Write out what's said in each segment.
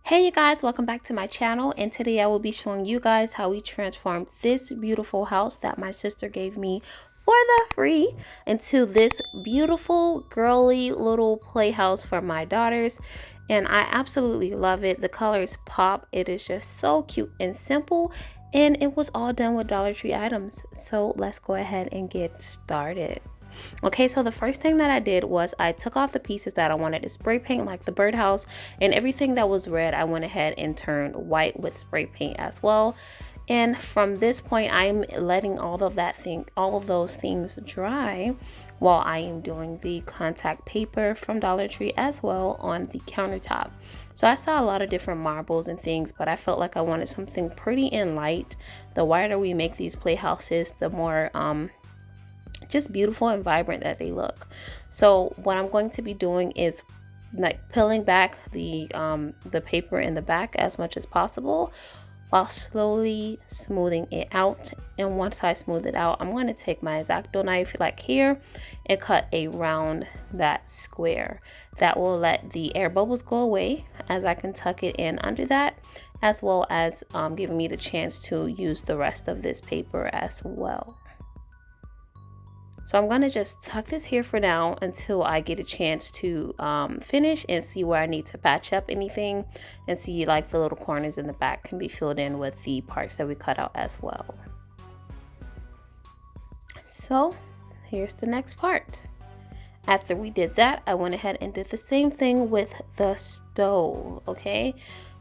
Hey you guys, welcome back to my channel, and today I will be showing you guys how we transformed this beautiful house that my sister gave me for the free into this beautiful girly little playhouse for my daughters. And I absolutely love it. The colors pop. It is just so cute and simple, and it was all done with Dollar Tree items. So let's go ahead and get started. Okay, so the first thing that I did was I took off the pieces that I wanted to spray paint, like the birdhouse, and everything that was red I went ahead and turned white with spray paint as well. And from this point, I'm letting all of those things dry while I am doing the contact paper from Dollar Tree as well on the countertop. So I saw a lot of different marbles and things, but I felt like I wanted something pretty and light. The whiter we make these playhouses, the more just beautiful and vibrant that they look. So what I'm going to be doing is like peeling back the paper in the back as much as possible while slowly smoothing it out. And once I smooth it out, I'm going to take my X-Acto knife like here and cut around that square. That will let the air bubbles go away as I can tuck it in under that, as well as giving me the chance to use the rest of this paper as well. So I'm going to just tuck this here for now until I get a chance to finish and see where I need to patch up anything, and see like the little corners in the back can be filled in with the parts that we cut out as well. So here's the next part. After we did that, I went ahead and did the same thing with the stove. Okay,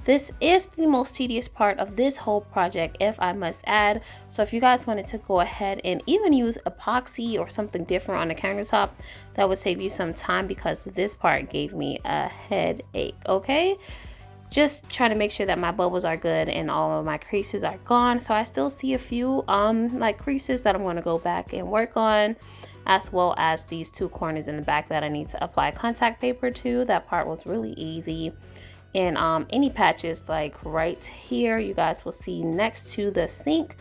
this is the most tedious part of this whole project, if I must add. So if you guys wanted to go ahead and even use epoxy or something different on the countertop, that would save you some time, because this part gave me a headache. Okay, just trying to make sure that my bubbles are good and all of my creases are gone. So I still see a few like creases that I'm going to go back and work on, as well as these two corners in the back that I need to apply contact paper to. That part was really easy. And any patches like right here, you guys will see next to the sink,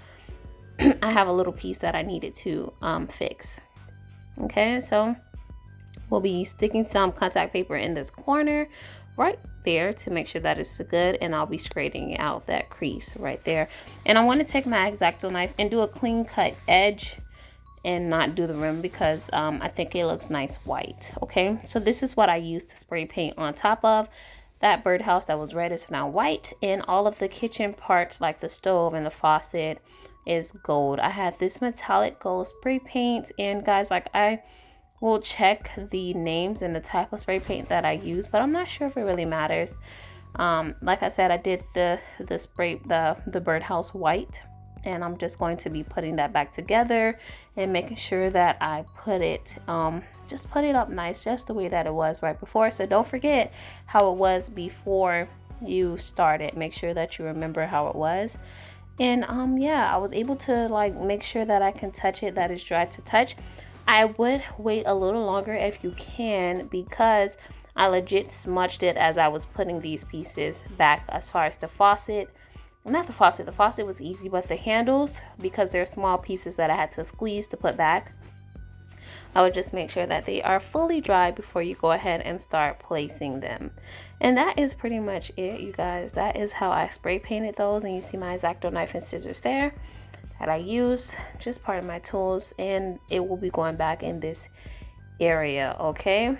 I have a little piece that I needed to fix. Okay, so we'll be sticking some contact paper in this corner right there to make sure that it's good, and I'll be straightening out that crease right there. And I want to take my X-Acto knife and do a clean cut edge and not do the rim, because I think it looks nice white. Okay, so this is what I used to spray paint on top of that birdhouse that was red is now white, and all of the kitchen parts like the stove and the faucet is gold. I had this metallic gold spray paint, and guys, like, I will check the names and the type of spray paint that I use, but I'm not sure if it really matters. Like I said, I did the birdhouse white, and I'm just going to be putting that back together and making sure that I put it just put it up nice, just the way that it was right before. So don't forget how it was before you started. Make sure that you remember how it was. And yeah, I was able to like make sure that I can touch it, that is dry to touch. I would wait a little longer if you can, because I legit smudged it as I was putting these pieces back. As far as the faucet, not the faucet was easy, but the handles, because they're small pieces that I had to squeeze to put back, I would just make sure that they are fully dry before you go ahead and start placing them. And that is pretty much it, you guys. That is how I spray painted those, and you see my X-Acto knife and scissors there that I use, just part of my tools, and it will be going back in this area. Okay,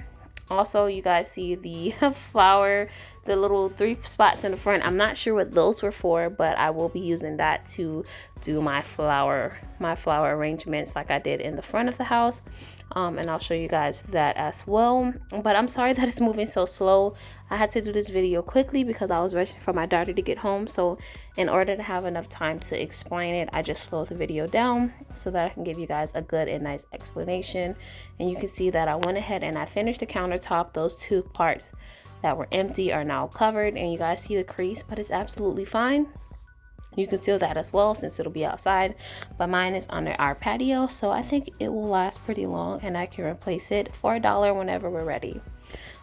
also you guys see the flower, the little 3 spots in the front. I'm not sure what those were for, but I will be using that to do my flower arrangements like I did in the front of the house. And I'll show you guys that as well. But I'm sorry that it's moving so slow. I had to do this video quickly because I was rushing for my daughter to get home. So in order to have enough time to explain it, I just slowed the video down so that I can give you guys a good and nice explanation. And you can see that I went ahead and I finished the countertop. Those 2 parts that were empty are now covered, and you guys see the crease, but it's absolutely fine. You can seal that as well since it'll be outside, but mine is under our patio, so I think it will last pretty long, and I can replace it for $1 whenever we're ready.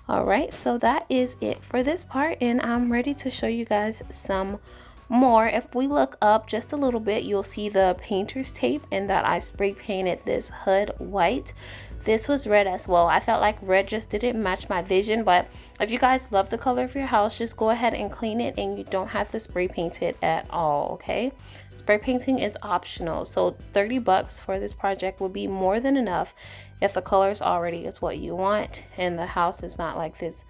All right, so that is it for this part, and I'm ready to show you guys some more. If we look up just a little bit, you'll see the painter's tape, and that I spray painted this hood white This was red as well. I felt like red just didn't match my vision, but if you guys love the color of your house, just go ahead and clean it, and you don't have to spray paint it at all, okay? Spray painting is optional, so 30 bucks for this project will be more than enough if the colors already is what you want and the house is not like this,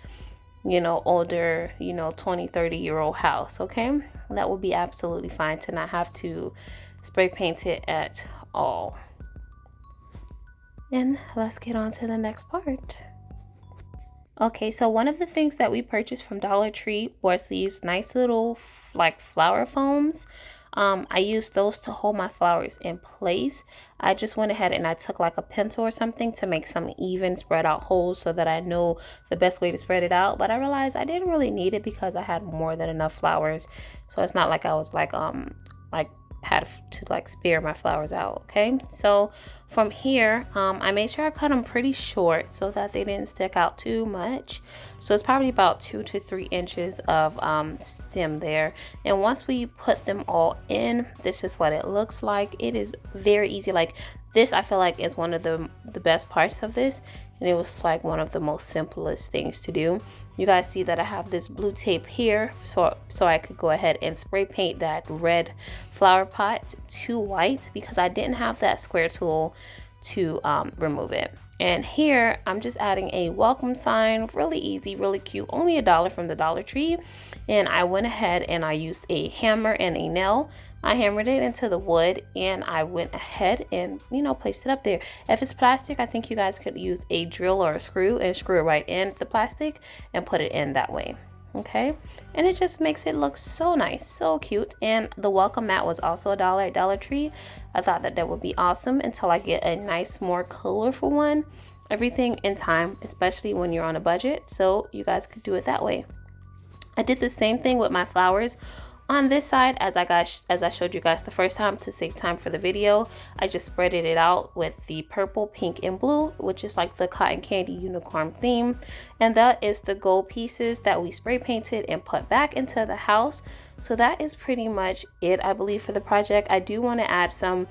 you know, older, you know, 20-30-year-old house, okay? That would be absolutely fine to not have to spray paint it at all. And let's get on to the next part. Okay, so one of the things that we purchased from Dollar Tree was these nice little like flower foams. I used those to hold my flowers in place. I just went ahead and I took like a pencil or something to make some even spread out holes so that I know the best way to spread it out. But I realized I didn't really need it because I had more than enough flowers. So it's not like I was like had to like spare my flowers out. Okay, so from here I made sure I cut them pretty short so that they didn't stick out too much. So it's probably about 2 to 3 inches of stem there, and once we put them all in, this is what it looks like. It is very easy. Like this, I feel like is one of the best parts of this, and it was like one of the most simplest things to do. You guys see that I have this blue tape here, so I could go ahead and spray paint that red flower pot to white because I didn't have that square tool to remove it. And here I'm just adding a welcome sign, really easy, really cute, only $1 from the Dollar Tree. And I went ahead and I used a hammer and a nail. I hammered it into the wood and I went ahead and, you know, placed it up there. If it's plastic, I think you guys could use a drill or a screw and screw it right in the plastic and put it in that way. Okay, and it just makes it look so nice, so cute. And the welcome mat was also $1 at Dollar Tree. I thought that would be awesome until I get a nice, more colorful one. Everything in time, especially when you're on a budget, so you guys could do it that way. I did the same thing with my flowers on this side as I showed you guys the first time to save time for the video. I just spreaded it out with the purple, pink, and blue, which is like the cotton candy unicorn theme. And that is the gold pieces that we spray painted and put back into the house. So that is pretty much it, I believe, for the project. I do want to add some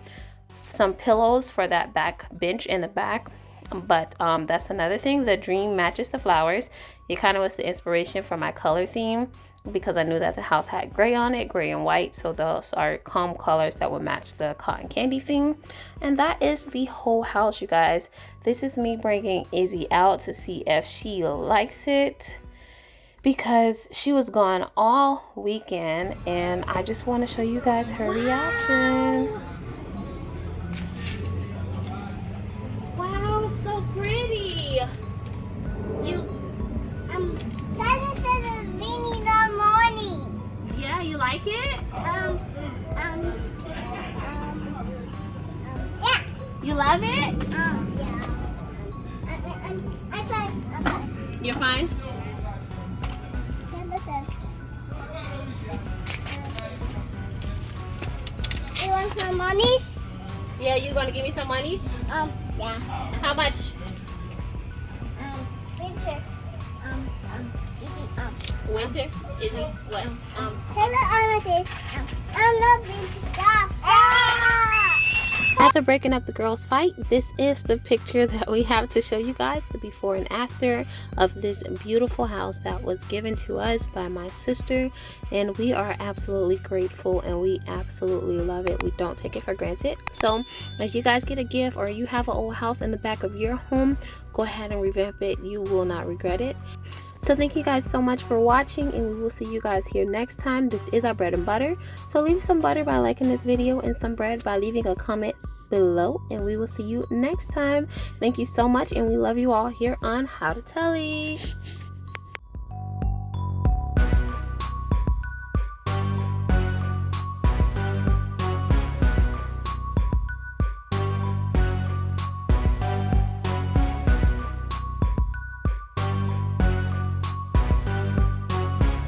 pillows for that back bench in the back. But that's another thing. The dream matches the flowers. It kind of was the inspiration for my color theme, because I knew that the house had gray on it, gray and white, so those are calm colors that would match the cotton candy theme. And that is the whole house, you guys. This is me bringing Izzy out to see if she likes it, because she was gone all weekend and I just want to show you guys her reaction. Wow, it's so pretty. Yeah, you like it? Yeah. You love it? Yeah. I'm fine. You're fine? You want some monies? Yeah, you gonna give me some monies? Yeah. How much? Winter. Winter? Is it what? I'm not winter stuff. After breaking up the girls' fight, this is the picture that we have to show you guys, the before and after of this beautiful house that was given to us by my sister, and we are absolutely grateful and we absolutely love it. We don't take it for granted. So if you guys get a gift or you have an old house in the back of your home, go ahead and revamp it. You will not regret it. So thank you guys so much for watching, and we will see you guys here next time. This is our bread and butter, so leave some butter by liking this video and some bread by leaving a comment below, and we will see you next time. Thank you so much, and we love you all here on How to Telly.